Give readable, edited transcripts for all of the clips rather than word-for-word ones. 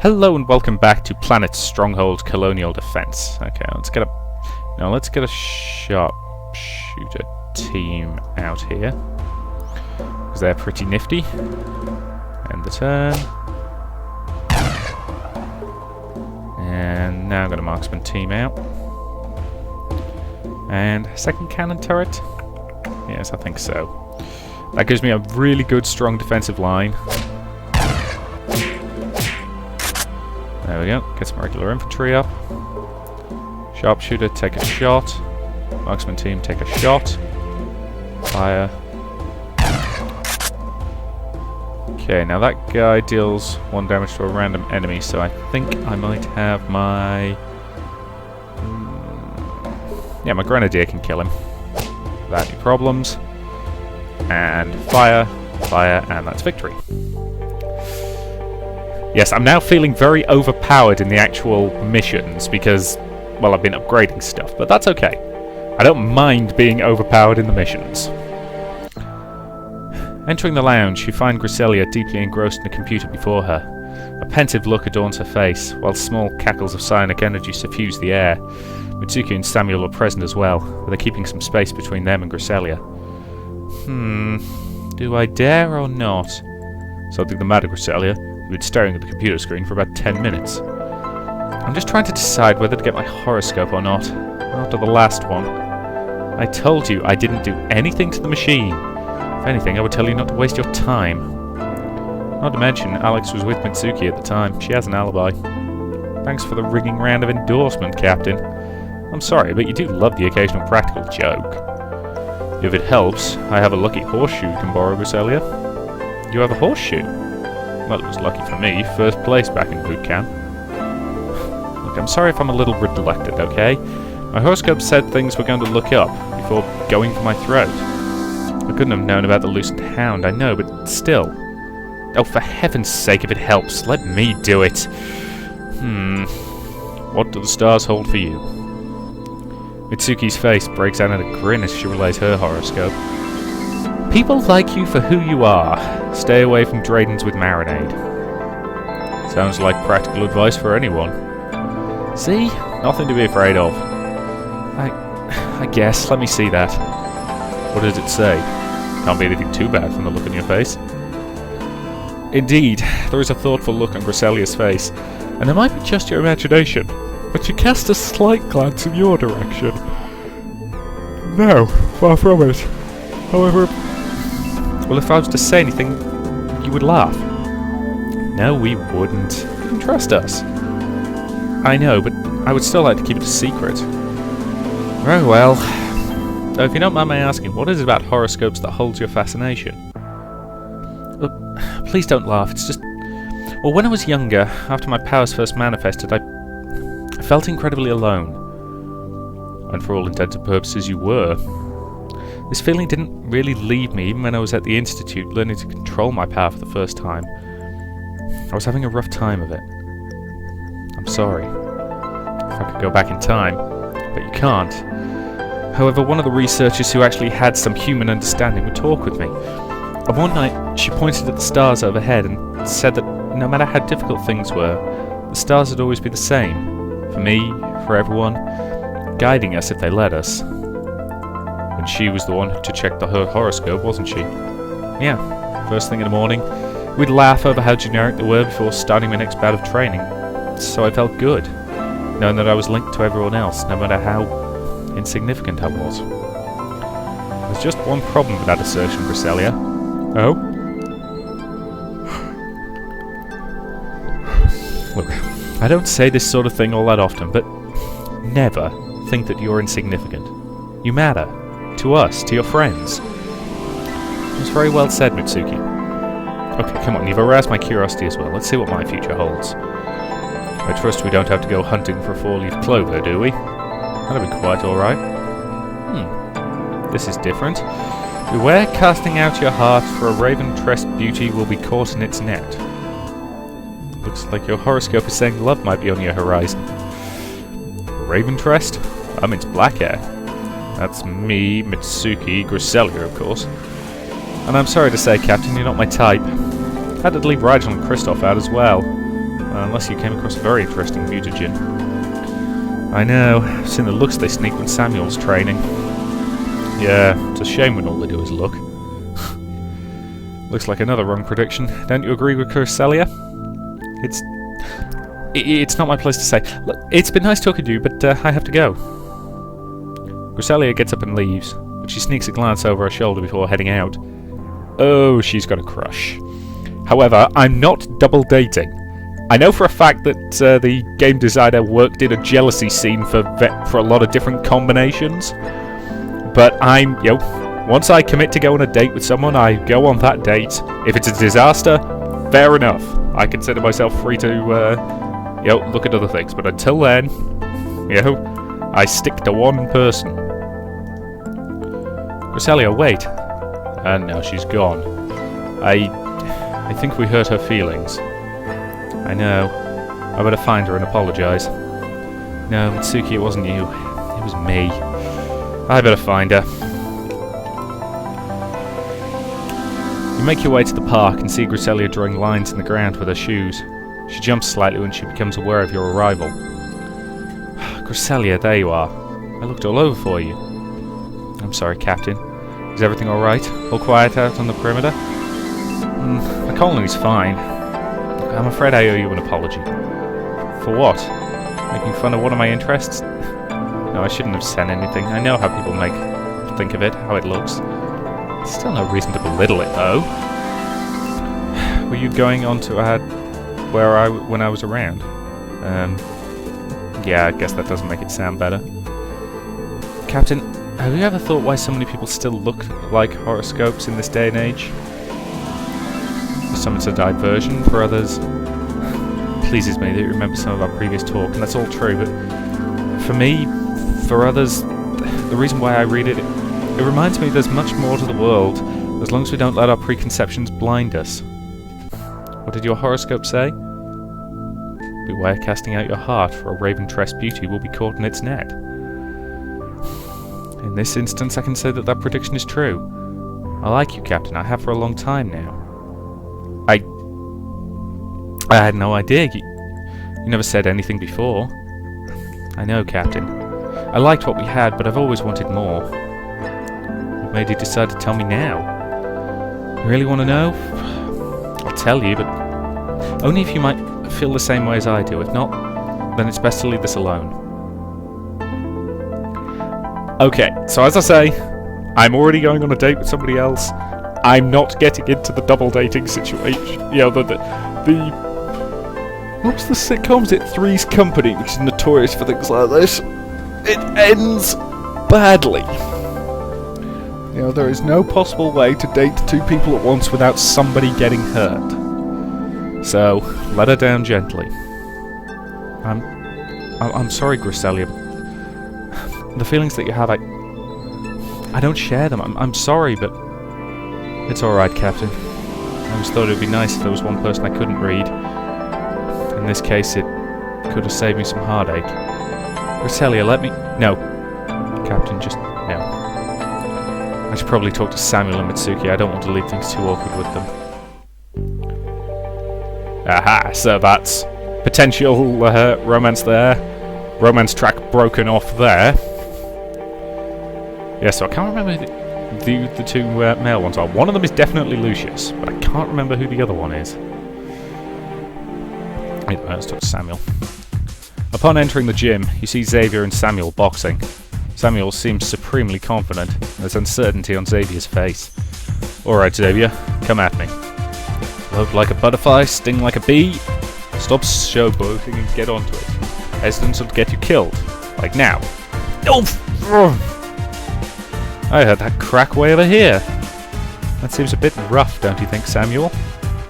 Hello and welcome back to Planet Stronghold Colonial Defence. Okay, let's get a sharpshooter team out here, because they're pretty nifty. End the turn. And now I've got a marksman team out. And second cannon turret? Yes, I think so. That gives me a really good strong defensive line. There we go, get some regular infantry up. Sharpshooter, take a shot. Marksman team, take a shot. Fire. Okay, now that guy deals 1 damage to a random enemy, so I think I might have my... yeah, my grenadier can kill him without any problems. And fire, fire, and that's victory. Yes, I'm now feeling very overpowered in the actual missions because, well, I've been upgrading stuff, but that's okay. I don't mind being overpowered in the missions. Entering the lounge, you find Griselia deeply engrossed in the computer before her. A pensive look adorns her face, while small cackles of psionic energy suffuse the air. Mitsuki and Samuel are present as well, but they're keeping some space between them and Griselia. Do I dare or not? Something the matter, Griselia? You've been staring at the computer screen for about 10 minutes. I'm just trying to decide whether to get my horoscope or not, after the last one. I told you I didn't do anything to the machine. If anything, I would tell you not to waste your time. Not to mention, Alex was with Mitsuki at the time. She has an alibi. Thanks for the ringing round of endorsement, Captain. I'm sorry, but you do love the occasional practical joke. If it helps, I have a lucky horseshoe you can borrow, Griselia. You have a horseshoe? Well, it was lucky for me. First place back in boot camp. Look, I'm sorry if I'm a little reluctant, okay? My horoscope said things were going to look up before going for my throat. I couldn't have known about the loosened hound, I know, but still. Oh, for heaven's sake, if it helps, let me do it. What do the stars hold for you? Mitsuki's face breaks out in a grin as she relays her horoscope. People like you for who you are. Stay away from Draydens with marinade. Sounds like practical advice for anyone. See? Nothing to be afraid of. I guess. Let me see that. What does it say? Can't be anything too bad from the look on your face. Indeed, there is a thoughtful look on Griselia's face, and it might be just your imagination, but she cast a slight glance in your direction. No, far from it. However... well, if I was to say anything, you would laugh. No, we wouldn't. You can trust us. I know, but I would still like to keep it a secret. Very well. So if you don't mind my asking, what is it about horoscopes that holds your fascination? Look, please don't laugh, it's just... well, when I was younger, after my powers first manifested, I felt incredibly alone. And for all intents and purposes, you were. This feeling didn't really leave me even when I was at the Institute learning to control my power for the first time. I was having a rough time of it. I'm sorry. If I could go back in time, but you can't. However, one of the researchers who actually had some human understanding would talk with me. And one night, she pointed at the stars overhead and said that no matter how difficult things were, the stars would always be the same. For me, for everyone, guiding us if they let us. And she was the one to check her horoscope, wasn't she? Yeah, first thing in the morning, we'd laugh over how generic they were before starting my next bout of training. So I felt good, knowing that I was linked to everyone else, no matter how insignificant I was. There's just one problem with that assertion, Griselia. Oh? Look, I don't say this sort of thing all that often, but never think that you're insignificant. You matter. To us, to your friends. It was very well said, Mitsuki. Okay, come on, you've aroused my curiosity as well. Let's see what my future holds. I trust we don't have to go hunting for 4-leaf clover, do we? That'll be quite alright. This is different. Beware casting out your heart, for a raven-tressed beauty will be caught in its net. Looks like your horoscope is saying love might be on your horizon. Raven-tressed? That means black hair. That's me, Mitsuki, Griselia, of course. And I'm sorry to say, Captain, you're not my type. Had to leave Rigel and Kristoff out as well. Unless you came across a very interesting mutagen. I know. I've seen the looks they sneak when Samuel's training. Yeah, it's a shame when all they do is look. Looks like another wrong prediction. Don't you agree with Cresselia? It's not my place to say. Look, it's been nice talking to you, but I have to go. Cresselia gets up and leaves, but she sneaks a glance over her shoulder before heading out. Oh, she's got a crush. However, I'm not double dating. I know for a fact that the game designer worked in a jealousy scene for a lot of different combinations, but once I commit to go on a date with someone, I go on that date. If it's a disaster, fair enough. I consider myself free to, look at other things. But until then, I stick to one person. Cresselia, wait. And now she's gone. I think we hurt her feelings. I know. I better find her and apologise. No, Mitsuki, it wasn't you. It was me. I better find her. You make your way to the park and see Cresselia drawing lines in the ground with her shoes. She jumps slightly when she becomes aware of your arrival. Cresselia, there you are. I looked all over for you. I'm sorry, Captain. Is everything alright? All quiet out on the perimeter? The colony's fine. I'm afraid I owe you an apology. For what? Making fun of one of my interests? No, I shouldn't have said anything. I know how people think of it, how it looks. Still no reason to belittle it, though. Were you going on to add when I was around? Yeah, I guess that doesn't make it sound better. Captain, have you ever thought why so many people still look like horoscopes in this day and age? For some it's a diversion, for others... pleases me that you remember some of our previous talk, and that's all true, but for me, for others, the reason why I read it reminds me there's much more to the world, as long as we don't let our preconceptions blind us. What did your horoscope say? Beware casting out your heart, for a raven-tressed beauty will be caught in its net. In this instance, I can say that prediction is true. I like you, Captain. I have for a long time now. I had no idea. You never said anything before. I know, Captain. I liked what we had, but I've always wanted more. What made you decide to tell me now? You really want to know? I'll tell you, but only if you might feel the same way as I do. If not, then it's best to leave this alone. Okay, so as I say, I'm already going on a date with somebody else. I'm not getting into the double dating situation. What's the sitcom? Is it Three's Company, which is notorious for things like this? It ends badly. There is no possible way to date two people at once without somebody getting hurt. So, let her down gently. I'm sorry, Cresselia, but the feelings that you have, I don't share them. I'm sorry, but it's alright, Captain. I just thought it would be nice if there was one person I couldn't read. In this case, it could have saved me some heartache. Cresselia, let me... No. Captain, just... no. I should probably talk to Samuel and Mitsuki. I don't want to leave things too awkward with them. Aha, so that's potential romance there. Romance track broken off there. Yeah, so I can't remember who the two male ones are. One of them is definitely Lucius, but I can't remember who the other one is. Anyway, let's talk to Samuel. Upon entering the gym, you see Xavier and Samuel boxing. Samuel seems supremely confident. There's uncertainty on Xavier's face. Alright, Xavier, come at me. Float like a butterfly, sting like a bee. Stop showboating and get onto it. Hesitance will get you killed. Like now. Oh! I heard that crack way over here. That seems a bit rough, don't you think, Samuel?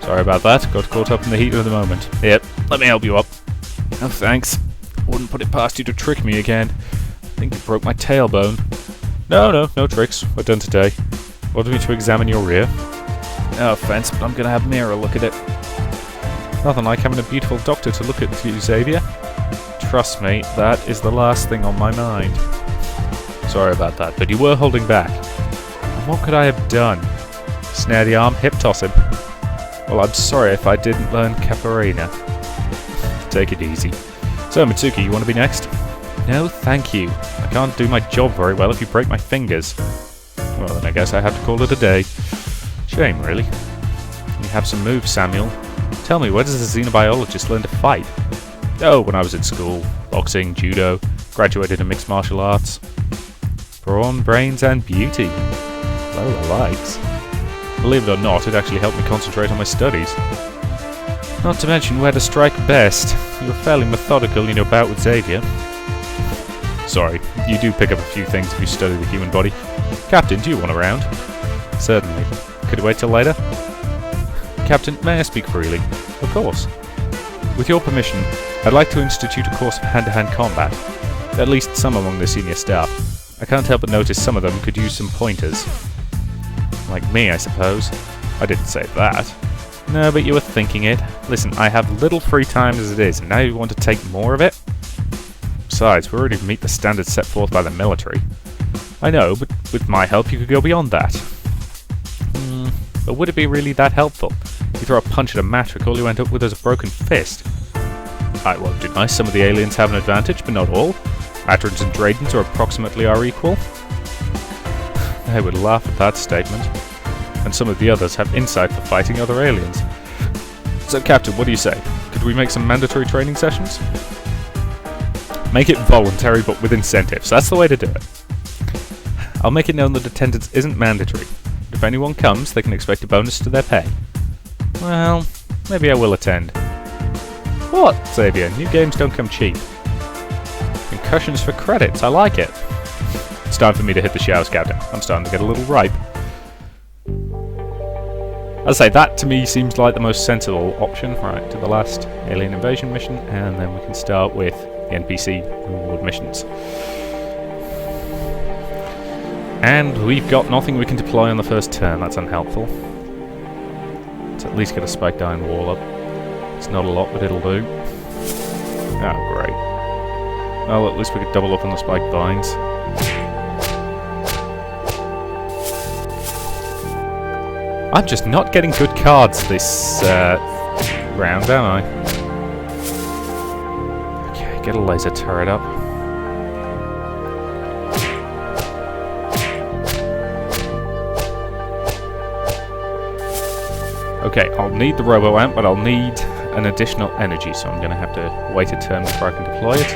Sorry about that. Got caught up in the heat of the moment. Here, let me help you up. Oh, thanks. Wouldn't put it past you to trick me again. I think you broke my tailbone. No tricks. We're done today. Wanted me to examine your rear? No offense, but I'm gonna have Mira look at it. Nothing like having a beautiful doctor to look at you, Xavier. Trust me, that is the last thing on my mind. Sorry about that, but you were holding back. And what could I have done? Snare the arm, hip toss him. Well, I'm sorry if I didn't learn Capoeira. take it easy. So, Mitsuki, you want to be next? No, thank you. I can't do my job very well if you break my fingers. Well, then I guess I have to call it a day. Shame, really. You have some moves, Samuel. Tell me, where does a xenobiologist learn to fight? Oh, when I was at school. Boxing, judo, graduated in mixed martial arts. Brawn, brains, and beauty. Lola likes. Believe it or not, it actually helped me concentrate on my studies. Not to mention where to strike best. You were fairly methodical in your bout with Xavier. Sorry, you do pick up a few things if you study the human body. Captain, do you want a round? Certainly. Could you wait till later? Captain, may I speak freely? Of course. With your permission, I'd like to institute a course of hand-to-hand combat. At least some among the senior staff. I can't help but notice some of them could use some pointers. Like me, I suppose. I didn't say that. No, but you were thinking it. Listen, I have little free time as it is, and now you want to take more of it? Besides, we're already meet the standards set forth by the military. I know, but with my help you could go beyond that. But would it be really that helpful? You throw a punch at a matric, all you end up with is a broken fist. I won't deny some of the aliens have an advantage, but not all. Matrons and Dradens are approximately our equal. They would laugh at that statement. And some of the others have insight for fighting other aliens. So, Captain, what do you say? Could we make some mandatory training sessions? Make it voluntary, but with incentives. That's the way to do it. I'll make it known that attendance isn't mandatory. But if anyone comes, they can expect a bonus to their pay. Well, maybe I will attend. What, Xavier? New games don't come cheap. Concussions for credits. I like it. It's time for me to hit the showers, Captain. I'm starting to get a little ripe. I'd say that to me seems like the most sensible option. Right, to the last alien invasion mission, and then we can start with the NPC reward missions. And we've got nothing we can deploy on the first turn. That's unhelpful. Let's at least get a spiked iron wall up. It's not a lot, but it'll do. Oh, great. Well, at least we could double up on the spiked vines. I'm just not getting good cards this round, am I? Okay, get a laser turret up. Okay, I'll need the robo-amp, but I'll need an additional energy, so I'm going to have to wait a turn before I can deploy it.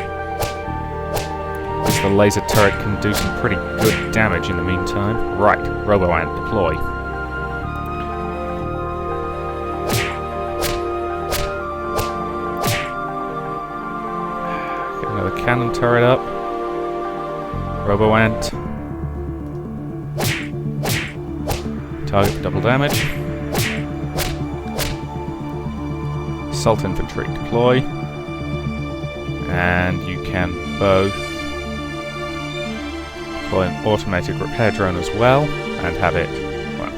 At least the laser turret can do some pretty good damage in the meantime. Right, robo-amp, deploy. Get another cannon turret up. Robo-ant. Target for double damage. Assault infantry, deploy. And you can both deploy an automated repair drone as well, and have it, well,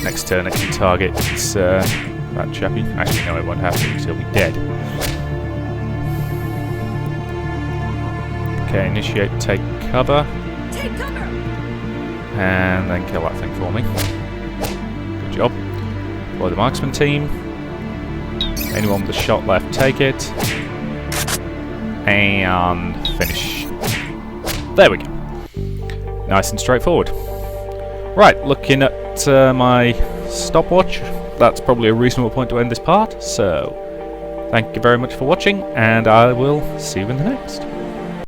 next turn it can target that chappie. Actually, no, it won't have to, because he'll be dead. Okay, initiate, take cover. Take cover! And then kill that thing for me. Good job. Deploy the marksman team. Anyone with a shot left, take it. And finish. There we go. Nice and straightforward. Right, looking at my stopwatch, that's probably a reasonable point to end this part. So, thank you very much for watching, and I will see you in the next.